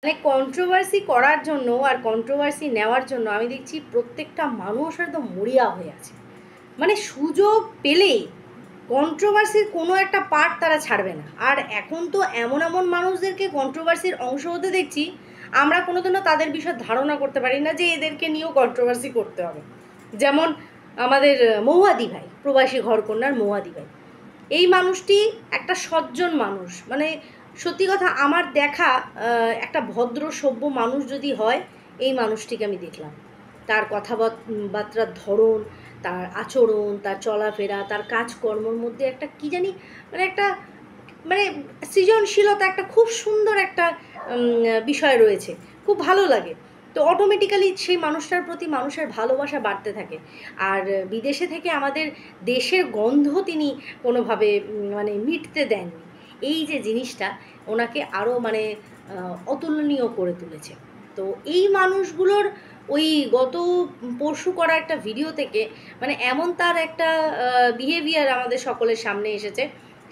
মানে কন্ট্রোভার্সি করার জন্য আর কন্ট্রোভার্সি নেওয়ার জন্য আমি দেখছি প্রত্যেকটা মানুষ একদম মরিয়া হয়ে আছে। মানে সুযোগ পেলেই কন্ট্রোভার্সির কোনো একটা পার্ট তারা ছাড়বে না। আর এখন তো এমন এমন মানুষদেরকে কন্ট্রোভার্সির অংশ হতে দেখছি, আমরা কোনোদিনও তাদের বিষয়ে ধারণা করতে পারি না যে এদেরকে নিয়েও কন্ট্রোভার্সি করতে হবে। যেমন আমাদের মহুয়াদি ভাই, প্রবাসী ঘরকন্যার মহুয়াদি ভাই, এই মানুষটি একটা সজ্জন মানুষ। মানে সত্যি কথা, আমার দেখা একটা ভদ্র সভ্য মানুষ যদি হয়, এই মানুষটিকে আমি দেখলাম। তার কথাবার্তার ধরন, তার আচরণ, তার চলাফেরা, তার কাজকর্মর মধ্যে একটা কী জানি, মানে একটা মানে সৃজনশীলতা, একটা খুব সুন্দর একটা বিষয় রয়েছে, খুব ভালো লাগে। তো অটোমেটিক্যালি সেই মানুষটার প্রতি মানুষের ভালোবাসা বাড়তে থাকে। আর বিদেশে থেকে আমাদের দেশের গন্ধ তিনি কোনোভাবে মানে মিটতে দেননি। এই যে জিনিসটা ওনাকে আরও মানে অতুলনীয় করে তুলেছে। তো এই মানুষগুলোর ওই গত পরশু করা একটা ভিডিও থেকে মানে এমন তার একটা বিহেভিয়ার আমাদের সকলের সামনে এসেছে,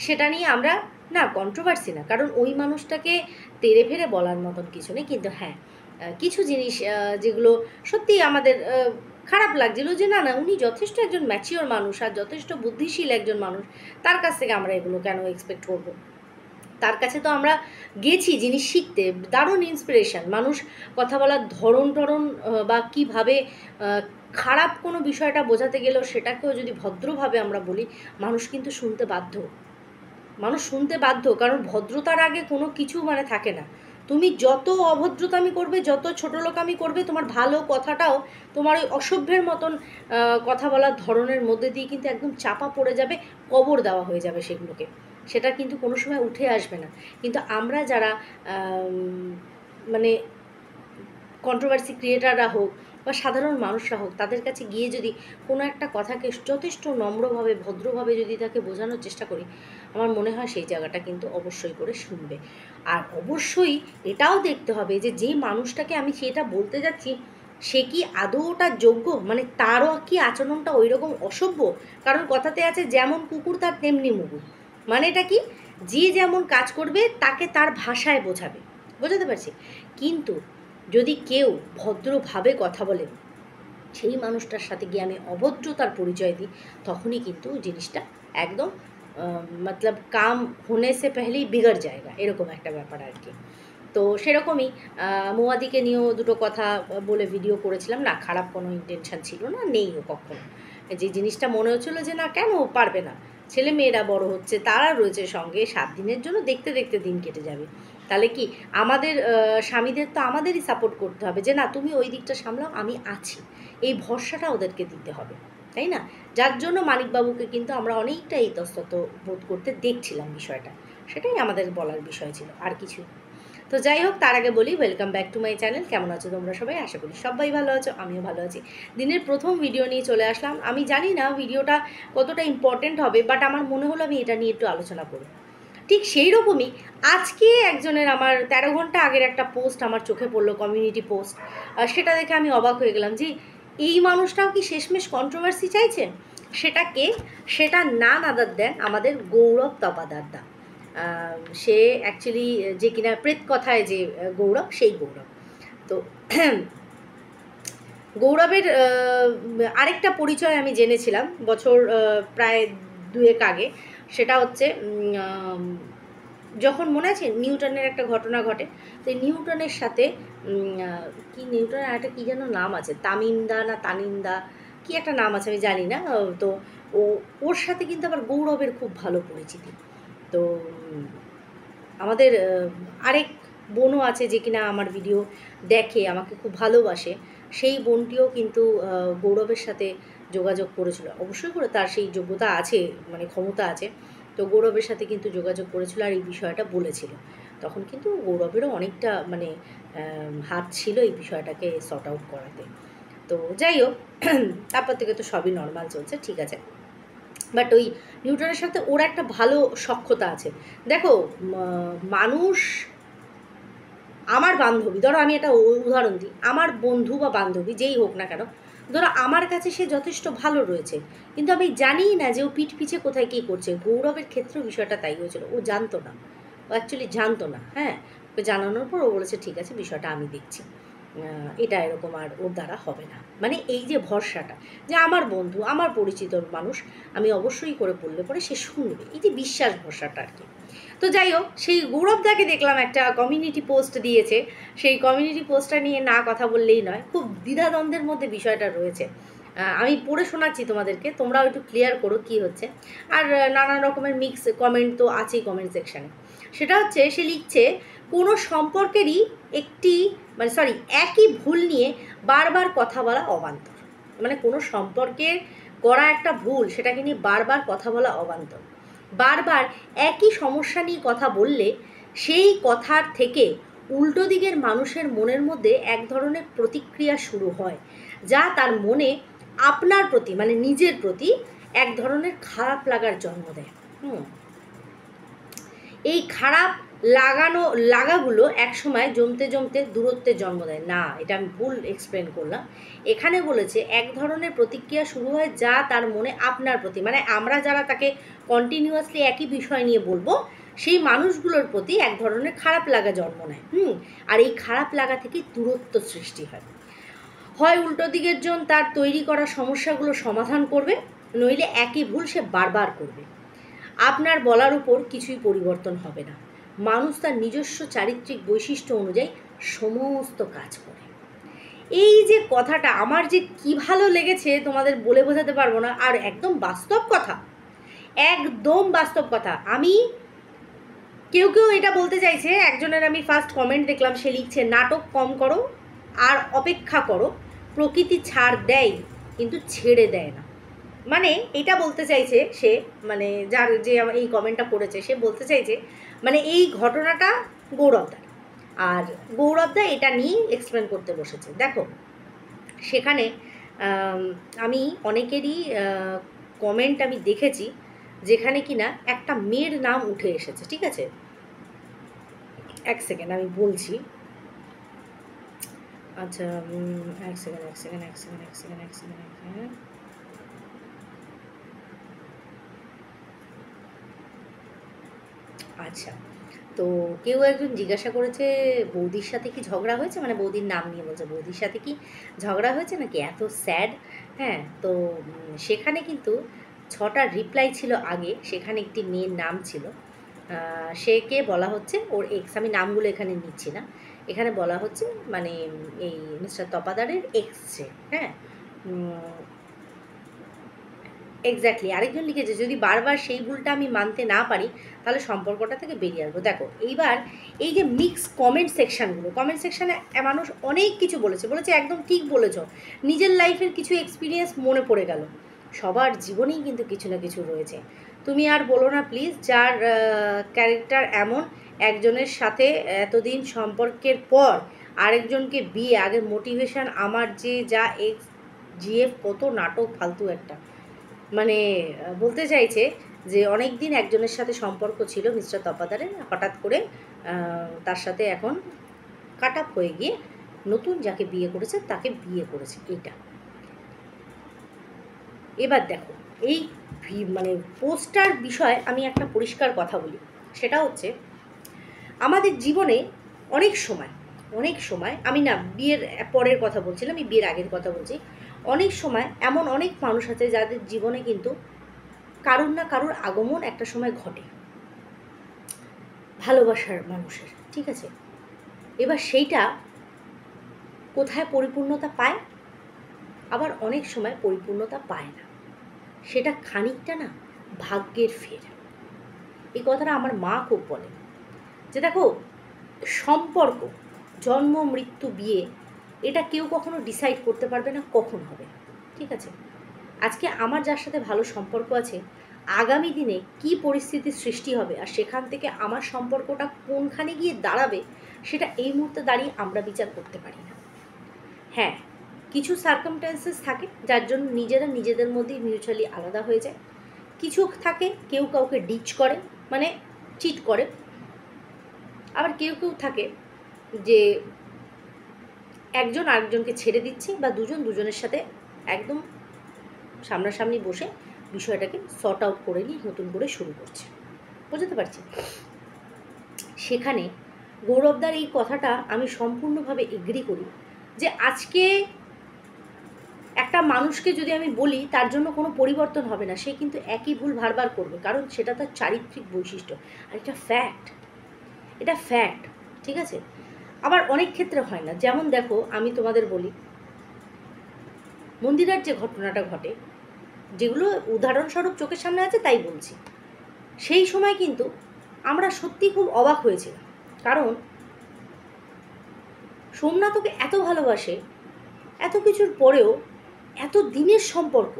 সেটা নিয়ে আমরা না কন্ট্রোভার্সি না, কারণ ওই মানুষটাকে তেড়ে ফেড়ে বলার মতন কিছু নেই। কিন্তু হ্যাঁ, কিছু জিনিস যেগুলো সত্যিই আমাদের খারাপ লাগছিল, যে না না, উনি যথেষ্ট একজন ম্যাচিওর মানুষ আর যথেষ্ট বুদ্ধিশীল একজন মানুষ, তার কাছ থেকে আমরা এগুলো কেন এক্সপেক্ট করবো? তার কাছে তো আমরা গেছি জিনিস শিখতে, দারুণ ইন্সপিরেশান মানুষ। কথা বলার ধরন টরন বা কীভাবে খারাপ কোনো বিষয়টা বোঝাতে গেলেও সেটাকেও যদি ভদ্রভাবে আমরা বলি, মানুষ কিন্তু শুনতে বাধ্য। মানুষ শুনতে বাধ্য, কারণ ভদ্রতার আগে কোনো কিছু মানে থাকে না। তুমি যত অভদ্রতামি করবে, যত ছোটোলোকামি করবে, তোমার ভালো কথাটাও তোমার ওই অসভ্যের মতন কথা বলার ধরনের মধ্যে দিয়ে কিন্তু একদম চাপা পড়ে যাবে, কবর দেওয়া হয়ে যাবে সেগুলোকে। সেটা কিন্তু কোনো সময় উঠে আসবে না। কিন্তু আমরা যারা মানে কন্ট্রোভার্সি ক্রিয়েটাররা হোক বা সাধারণ মানুষরা হোক, তাদের কাছে গিয়ে যদি কোনো একটা কথাকে যথেষ্ট নম্রভাবে ভদ্রভাবে যদি তাকে বোঝানোর চেষ্টা করি, আমার মনে হয় সেই জায়গাটা কিন্তু অবশ্যই করে শুনবে। আর অবশ্যই এটাও দেখতে হবে যে যে মানুষটাকে আমি সেটা বলতে যাচ্ছি, সে কি আদৌ ওটার যোগ্য, মানে তারও কি আচরণটা ওই রকম অসভ্য? কারণ কথাতে আছে যেমন কুকুর তার তেমনি মুগুর। মানে এটা কি, যে যেমন কাজ করবে তাকে তার ভাষায় বোঝাবে, বোঝাতে পারছি? কিন্তু যদি কেউ ভদ্রভাবে কথা বলে, সেই মানুষটার সাথে গিয়ে আমি অভদ্রতার পরিচয় দিই, তখনই কিন্তু জিনিসটা একদম মতলব কাম হোনে সে পেহলেই বিগড় জায়গা, এরকম একটা ব্যাপার আর কি। তো সেরকমই মুয়াদিকে নিয়েও দুটো কথা বলে ভিডিও করেছিলাম। না, খারাপ কোনো ইন্টেনশান ছিল না, নেইও কখনো। যে জিনিসটা মনে হচ্ছিলো যে না, কেন পারবে না, ছেলে মেয়েরা বড় হচ্ছে, তারা রয়েছে সঙ্গে, 7 দিনের জন্য দেখতে দেখতে দিন কেটে যাবে। তাহলে কি আমাদের স্বামীদের তো আমাদেরই সাপোর্ট করতে হবে, যে না তুমি ওই দিকটা সামলাও, আমি আছি, এই ভরসাটা ওদেরকে দিতে হবে, তাই না? যার জন্য মানিকবাবুকে কিন্তু আমরা অনেকটা ইতস্তত বোধ করতে দেখছিলাম বিষয়টা। সেটাই আমাদের বলার বিষয় ছিল, আর কিছু। তো যাই হোক, তার আগে বলি welcome back to my channel. কেমন আছো তোমরা সবাই? আশা করি সবাই ভালো আছো, আমিও ভালো আছি। দিনের প্রথম ভিডিও নিয়ে চলে আসলাম। আমি জানি না ভিডিওটা কতটা ইম্পর্টেন্ট হবে, বাট আমার মনে হলো আমি এটা নিয়ে একটু আলোচনা করি। ঠিক সেই রকমই আজকে একজনের আমার 13 ঘন্টা আগের একটা পোস্ট আমার চোখে পড়লো, কমিউনিটি পোস্ট। সেটা দেখে আমি অবাক হয়ে গেলাম যে এই মানুষটাও কি শেষমেশ কন্ট্রোভার্সি চাইছে? সেটা কে? সেটা নান আদার দেন আমাদের গৌরব তপাদারদা। সে অ্যাকচুয়ালি যে কিনা প্রেত কথায় যে গৌরব, সেই গৌরব। তো গৌরবের আরেকটা পরিচয় আমি জেনেছিলাম বছর প্রায় 2 আগে। সেটা হচ্ছে যখন মনে আছে নিউটনের একটা ঘটনা ঘটে, তো নিউটনের সাথে কি নিউটনের আরেকটা কী যেন নাম আছে, তামিন্দা না তানিন্দা, কি একটা নাম আছে আমি জানি না। তো ওর সাথে কিন্তু আবার গৌরবের খুব ভালো পরিচিতি। তো আমাদের আরেক বোনও আছে যে কিনা আমার ভিডিও দেখে, আমাকে খুব ভালোবাসে। সেই বোনটিও কিন্তু গৌরবের সাথে যোগাযোগ করেছিল, অবশ্যই করে তার সেই যোগ্যতা আছে, মানে ক্ষমতা আছে। তো গৌরবের সাথে কিন্তু যোগাযোগ করেছিল আর এই বিষয়টা বলেছিল। তখন কিন্তু গৌরবেরও অনেকটা মানে হাত ছিল এই বিষয়টাকে সর্ট আউট করাতে। তো যাই হোক, তারপর থেকে তো সবই নর্মাল চলছে, ঠিক আছে। বাট ওই নিউটনের সাথে ওর একটা ভালো সখ্যতা আছে। দেখো, মানুষ, আমার বান্ধবী, ধরো আমি একটা উদাহরণ দিই, আমার বন্ধু বা বান্ধবী যেই হোক না কেন, ধরো আমার কাছে সে যথেষ্ট ভালো রয়েছে, কিন্তু আমি জানিই না যে ও পিঠ পিছে কোথায় কী করছে। গৌরবের ক্ষেত্রেও বিষয়টা তাই হয়েছিল, ও জানতো না, ও অ্যাকচুয়ালি জানতো না। হ্যাঁ, জানানোর পর ও বলেছে ঠিক আছে, বিষয়টা আমি দেখছি, এটা এরকম আর ওর দ্বারা হবে না। মানে এই যে ভরসাটা, যে আমার বন্ধু, আমার পরিচিত মানুষ, আমি অবশ্যই করে বললে পরে সে শুনবে, এই যে বিশ্বাস ভরসাটা আর কি। তো যাই হোক, সেই গৌরবদাকে দেখলাম একটা কমিউনিটি পোস্ট দিয়েছে, সেই কমিউনিটি পোস্টটা নিয়ে না কথা বললেই নয়, খুব দ্বিধাদ্বন্দ্বের মধ্যে বিষয়টা রয়েছে। আমি পড়ে শোনাচ্ছি তোমাদেরকে, তোমরাও একটু ক্লিয়ার করো কী হচ্ছে। আর নানান রকমের মিক্স কমেন্ট তো আছেই কমেন্ট সেকশানে। সেটা হচ্ছে, সে লিখছে কোনো সম্পর্কেরই একই ভুল নিয়ে বারবার কথা বলা অবান্তর। মানে কোনো সম্পর্কে করা একটা ভুল, সেটাকে নিয়ে বারবার কথা বলা অবান্তর। বারবার একই সমস্যা নিয়ে কথা বললে সেই কথার থেকে উল্টো দিকের মানুষের মনের মধ্যে এক ধরনের প্রতিক্রিয়া শুরু হয়, যা তার মনে আপনার প্রতি, মানে নিজের প্রতি এক ধরনের খারাপ লাগার জন্ম দেয়। এই খারাপ লাগাগুলো একসময় জমতে জমতে দূরত্বের জন্ম দেয়। না, এটা আমি ভুল এক্সপ্লেন করলাম। এখানে বলেছে এক ধরনের প্রতিক্রিয়া শুরু হয় যা তার মনে আপনার প্রতি, মানে আমরা যারা তাকে কন্টিনিউয়াসলি একই বিষয় নিয়ে বলবো, সেই মানুষগুলোর প্রতি এক ধরনের খারাপ লাগা জন্ম নেয়। আর এই খারাপ লাগা থেকে দূরত্ব সৃষ্টি হয় উল্টো দিকের জন তার তৈরি করা সমস্যাগুলো সমাধান করবে, নইলে একই ভুল সে বারবার করবে। আপনার বলার উপর কিছুই পরিবর্তন হবে না। মানুষ তার নিজস্ব চারিত্রিক বৈশিষ্ট্য অনুযায়ী সমস্ত কাজ করে। এই যে কথাটা আমার যে কি ভালো লেগেছে তোমাদের বলে বোঝাতে পারবো না। আর একদম বাস্তব কথা, একদম বাস্তব কথা। আমি কেউ এটা বলতে চাইছে, একজনের আমি ফার্স্ট কমেন্ট দেখলাম, সে লিখছে নাটক কম করো আর অপেক্ষা করো, প্রকৃতি ছাড় দেয় কিন্তু ছেড়ে দেয় না। মানে এটা বলতে চাইছে সে, মানে যে এই কমেন্টটা করেছে, সে বলতে চাইছে মানে এই ঘটনাটা গৌরবদার, আর গৌরবদা এটা নিয়ে এক্সপ্লেন করতে বসেছে। দেখো, সেখানে আমি অনেকেরই কমেন্ট আমি দেখেছি যেখানে কিনা একটা মেয়ের নাম উঠে এসেছে। ঠিক আছে, এক সেকেন্ড আমি বলছি। আচ্ছা, এক সেকেন্ড। আচ্ছা, তো কেউ একজন জিজ্ঞাসা করেছে বৌদির সাথে কি ঝগড়া হয়েছে, মানে বৌদির নাম নিয়ে বলছে বৌদির সাথে কি ঝগড়া হয়েছে নাকি, এত স্যাড। হ্যাঁ, তো সেখানে কিন্তু 6টা রিপ্লাই ছিল আগে, সেখানে একটি মেয়ের নাম ছিল, সেকে বলা হচ্ছে ওর এক্স। আমি নামগুলো এখানে নিচ্ছি না, এখানে বলা হচ্ছে মানে এই মিস্টার তপাদারের এক্স সে। হ্যাঁ, এক্স্যাক্টলি। আরেকজন লিখেছে যদি বারবার সেই ভুলটা আমি মানতে না পারি তাহলে সম্পর্কটা থেকে বেরিয়ে আসবো। দেখো, এইবার এই যে মিক্স কমেন্ট সেকশানে মানুষ অনেক কিছু বলেছে একদম ঠিক বলেছ, নিজের লাইফের কিছু এক্সপিরিয়েন্স মনে পড়ে গেল। সবার জীবনেই কিন্তু কিছু না কিছু রয়েছে। তুমি আর বলো না প্লিজ, যার ক্যারেক্টার এমন, একজনের সাথে এতদিন সম্পর্কের পর আরেকজনকে বিয়ে, আগের মোটিভেশন আমার যে যা এক্স জিএফ, কত নাটক ফালতু একটা। মানে বলতে চাইছে যে অনেক দিন একজনের সাথে সম্পর্ক ছিল মিস্টার তপাদারের, হঠাৎ করে তার সাথে এখন কাট আপ হয়ে গিয়ে নতুন যাকে বিয়ে করেছে তাকে বিয়ে করেছে। এটা এবার দেখো, এই মানে পোস্টার বিষয়ে আমি একটা পরিষ্কার কথা বলি, সেটা হচ্ছে আমাদের জীবনে অনেক সময় আমি না বিয়ের পরের কথা বলছিলাম, আমি বিয়ের আগের কথা বলছি। অনেক সময় এমন অনেক মানুষ আছে যাদের জীবনে কিন্তু কারুর না কারুর আগমন একটা সময় ঘটে, ভালোবাসার মানুষের। ঠিক আছে, এবার সেইটা কোথায় পরিপূর্ণতা পায়, আবার অনেক সময় পরিপূর্ণতা পায় না, সেটা খানিকটা না ভাগ্যের ফের। এই কথাটা আমার মা খুব বলে যে দেখো, সম্পর্ক, জন্ম মৃত্যু বিয়ে, এটা কেউ কখনো ডিসাইড করতে পারবে না কখন হবে। ঠিক আছে, আজকে আমার যার সাথে ভালো সম্পর্ক আছে, আগামী দিনে কি পরিস্থিতির সৃষ্টি হবে আর সেখান থেকে আমার সম্পর্কটা কোনখানে গিয়ে দাঁড়াবে, সেটা এই মুহূর্তে দাঁড়িয়ে আমরা বিচার করতে পারি না। হ্যাঁ, কিছু সার্কামস্ট্যান্সেস থাকে যার জন্য নিজেরা নিজেদের মধ্যেই মিউচুয়ালি আলাদা হয়ে যায়। কিছু থাকে কেউ কাউকে ডিচ করে, মানে চিট করে। আবার কেউ থাকে যে একজন আরেকজনকে ছেড়ে দিচ্ছে, বা দুজন দুজনের সাথে একদম সামনাসামনি বসে বিষয়টাকে সর্ট আউট করে নিয়ে নতুন করে শুরু করছে। বুঝতে পারছি? সেখানে গৌরবদার এই কথাটা আমি সম্পূর্ণভাবে এগ্রি করি যে আজকে একটা মানুষকে যদি আমি বলি তার জন্য কোনো পরিবর্তন হবে না, সে কিন্তু একই ভুল বারবার করবে, কারণ সেটা তার চারিত্রিক বৈশিষ্ট্য। আর এটা ফ্যাক্ট, এটা ফ্যাক্ট, ঠিক আছে? আবার অনেক ক্ষেত্রে হয় না। যেমন দেখো, আমি তোমাদের বলি, মন্দিরার যে ঘটনাটা ঘটে, যেগুলো উদাহরণস্বরূপ চোখের সামনে আছে তাই বলছি, সেই সময় কিন্তু আমরা সত্যি খুব অবাক হয়েছিলাম। কারণ সোমনাথ ওকে এত ভালোবাসে, এত কিছুর পরেও এত দিনের সম্পর্ক,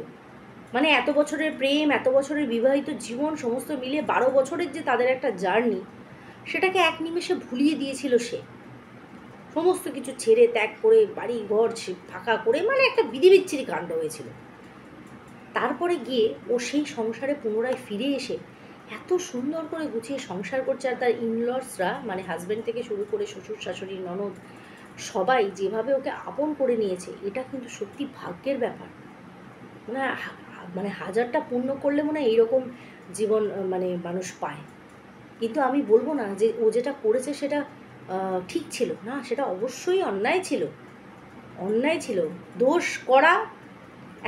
মানে এত বছরের প্রেম, এত বছরের বিবাহিত জীবন সমস্ত মিলিয়ে 12 বছরের যে তাদের একটা জার্নি, সেটাকে এক নিমেষে ভুলিয়ে দিয়েছিল সে। সমস্ত কিছু ছেড়ে ত্যাগ করে বাড়ি ঘর ফাঁকা করে, মানে একটা বিধিবিচ্ছিরি কাণ্ড হয়েছিল। তারপরে গিয়ে ও সেই সংসারে পুনরায় ফিরে এসে এত সুন্দর করে গুছিয়ে সংসার করছে। আর তার ইনলসরা, মানে হাজব্যান্ড থেকে শুরু করে শ্বশুর শাশুড়ি ননদ সবাই যেভাবে ওকে আপন করে নিয়েছে, এটা কিন্তু সত্যি ভাগ্যের ব্যাপার। মানে মানে হাজারটা পুণ্য করলে মনে হয় এইরকম জীবন মানে মানুষ পায়। কিন্তু আমি বলবো না যে ও যেটা করেছে সেটা ঠিক ছিল না, সেটা অবশ্যই অন্যায় ছিল, অন্যায় ছিল। দোষ করা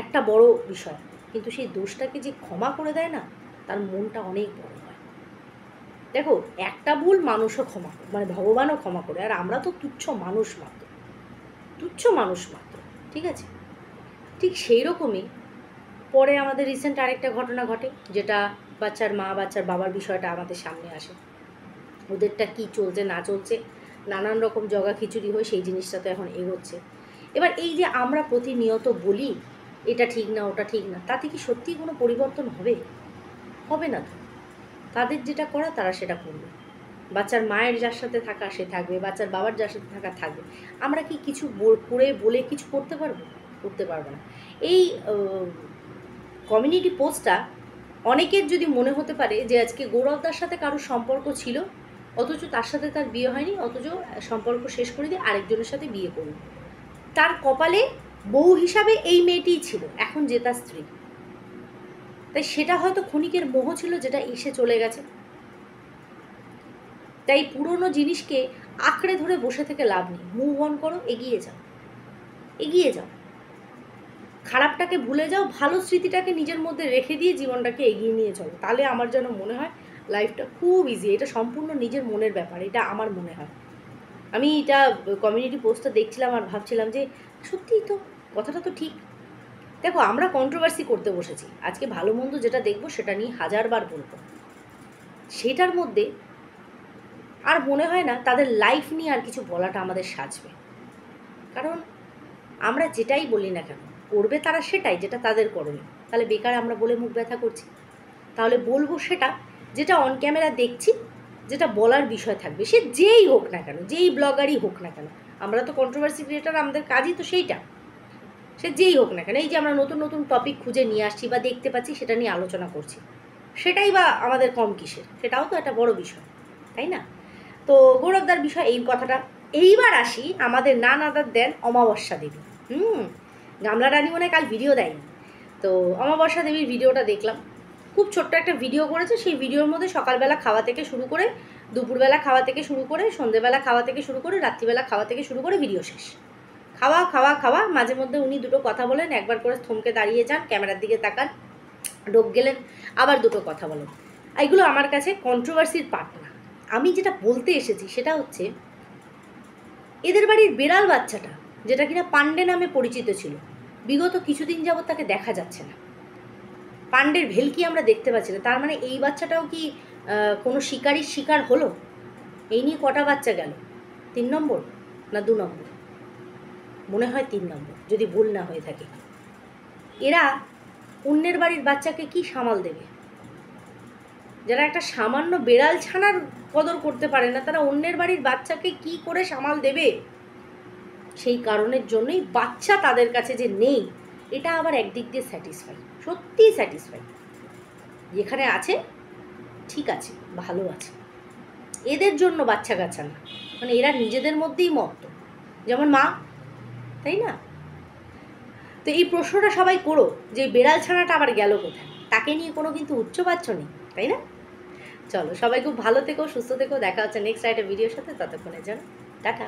একটা বড় বিষয়, কিন্তু সেই দোষটাকে যে ক্ষমা করে দেয় না, তার মনটা অনেক বড় হয়। দেখো, একটা ভুল মানুষও ক্ষমা করে, মানে ভগবানও ক্ষমা করে, আর আমরা তো তুচ্ছ মানুষ মাত্র, তুচ্ছ মানুষ মাত্র, ঠিক আছে? ঠিক সেই রকমই পরে আমাদের রিসেন্ট আরেকটা ঘটনা ঘটে, যেটা বাচ্চার মা বাচ্চার বাবার বিষয়টা আমাদের সামনে আসে। ওদেরটা কি চলছে না চলছে, নানান রকম জগা খিচুড়ি হয়ে সেই জিনিসটা তো এখন এগোচ্ছে। এবার এই যে আমরা প্রতিনিয়ত বলি এটা ঠিক না ওটা ঠিক না, তাতে কি সত্যিই কোনো পরিবর্তন হবে? হবে না তো। তাদের যেটা করা তারা সেটা করবে। বাচ্চার মায়ের যার সাথে থাকা সে থাকবে, বাচ্চার বাবার যার সাথে থাকা থাকবে। আমরা কি কিছু করে বলে কিছু করতে পারবো? করতে পারবো না। এই কমিউনিটি পোস্টটা অনেকের যদি মনে হতে পারে যে আজকে গৌরবদার সাথে কারোর সম্পর্ক ছিল, অথচ তার সাথে তার বিয়ে হয়নি, অথচ সম্পর্ক শেষ করে দিয়ে আরেকজনের সাথে বিয়ে করল। তার কপালে বউ হিসাবে এই মেয়েটিই ছিল, এখন যে তার স্ত্রী। তাই সেটা হয়তো ক্ষণিকের মোহ ছিল, যেটা এসে চলে গেছে। তাই পুরনো জিনিসকে আঁকড়ে ধরে বসে থেকে লাভ নেই। মুভ অন করো, এগিয়ে যাও, এগিয়ে যাও, খারাপটাকে ভুলে যাও, ভালো স্মৃতিটাকে নিজের মধ্যে রেখে দিয়ে জীবনটাকে এগিয়ে নিয়ে চলো। তাহলে আমার যেন মনে হয় লাইফটা খুব ইজি। এটা সম্পূর্ণ নিজের মনের ব্যাপার, এটা আমার মনে হয়। আমি এটা কমিউনিটি পোস্টটা দেখছিলাম আর ভাবছিলাম যে সত্যিই তো, কথাটা তো ঠিক। দেখো, আমরা কন্ট্রোভার্সি করতে বসেছি, আজকে ভালো মন্দ যেটা দেখবো সেটা নিয়ে হাজারবার বলবো। সেটার মধ্যে আর মনে হয় না তাদের লাইফ নিয়ে আর কিছু বলাটা আমাদের সাজবে। কারণ আমরা যেটাই বলি না কেন, করবে তারা সেটাই যেটা তাদের করণীয়। তাহলে বেকার আমরা বলে মুখ ব্যথা করছি। তাহলে বলবো সেটা যেটা অন ক্যামেরা দেখছি, যেটা বলার বিষয় থাকবে, সে যেই হোক না কেন, যেই ব্লগারই হোক না কেন। আমরা তো কন্ট্রোভার্সি ক্রিয়েটার, আমাদের কাজই তো সেইটা। সে যেই হোক না কেন, এই যে আমরা নতুন নতুন টপিক খুঁজে নিয়ে আসছি বা দেখতে পাচ্ছি, সেটা নিয়ে আলোচনা করছি, সেটাই বা আমাদের কম কিসের? সেটাও তো একটা বড় বিষয়, তাই না? তো গৌরবদার বিষয় এই কথাটা। এইবার আসি আমাদের নানাদার দেন অমাবস্যা দেবী। গামলা রানী মনে হয় কাল ভিডিও দেয়নি, তো অমাবস্যা দেবীর ভিডিওটা দেখলাম। খুব ছোট্ট একটা ভিডিও করেছে। সেই ভিডিওর মধ্যে সকালবেলা খাওয়া থেকে শুরু করে, দুপুরবেলা খাওয়া থেকে শুরু করে, সন্ধ্যেবেলা খাওয়া থেকে শুরু করে, রাত্রিবেলা খাওয়া থেকে শুরু করে ভিডিও শেষ। খাওয়া খাওয়া খাওয়া, মাঝে মধ্যে উনি দুটো কথা বলেন, একবার করে থমকে দাঁড়িয়ে যান, ক্যামেরার দিকে তাকান, ডোক গেলেন, আবার দুটো কথা বলেন। এইগুলো আমার কাছে কন্ট্রোভার্সির পার্ট না। আমি যেটা বলতে এসেছি সেটা হচ্ছে, এদের বাড়ির বেড়াল বাচ্চাটা, যেটা কিনা পান্ডে নামে পরিচিত ছিল, বিগত কিছুদিন যাবৎ তাকে দেখা যাচ্ছে না। পান্ডের ভেলকি আমরা দেখতে পাচ্ছি না। তার মানে এই বাচ্চাটাও কি কোনো শিকারির শিকার হলো? এই নিয়ে কটা বাচ্চা গেল? 3 নম্বর না 2 নম্বর? মনে হয় 3 নম্বর, যদি ভুল না হয়ে থাকে। এরা অন্যের বাড়ির বাচ্চাকে কি সামাল দেবে? যারা একটা সামান্য বেড়াল ছানার কদর করতে পারে না, তারা অন্যের বাড়ির বাচ্চাকে কি করে সামাল দেবে? সেই কারণের জন্যই বাচ্চা তাদের কাছে যে নেই, এটা আবার একদিক দিয়ে স্যাটিসফাই, সত্যিই স্যাটিসফাই। যেখানে আছে ঠিক আছে, ভালো আছে, এদের জন্য বাচ্চা কাচ্চা না, মানে এরা নিজেদের মধ্যেই মত্ত, যেমন মা, তাই না? তো এই প্রশ্নটা সবাই করো যে বেড়াল ছানাটা আবার গেল কোথায়? তাকে নিয়ে কোনো কিন্তু উচ্চবাচ্য নেই, তাই না? চলো সবাই খুব ভালো থেকো, সুস্থ থেকো, দেখা হচ্ছে নেক্সট একটা ভিডিওর সাথে, ততক্ষণের জন্য টাটা।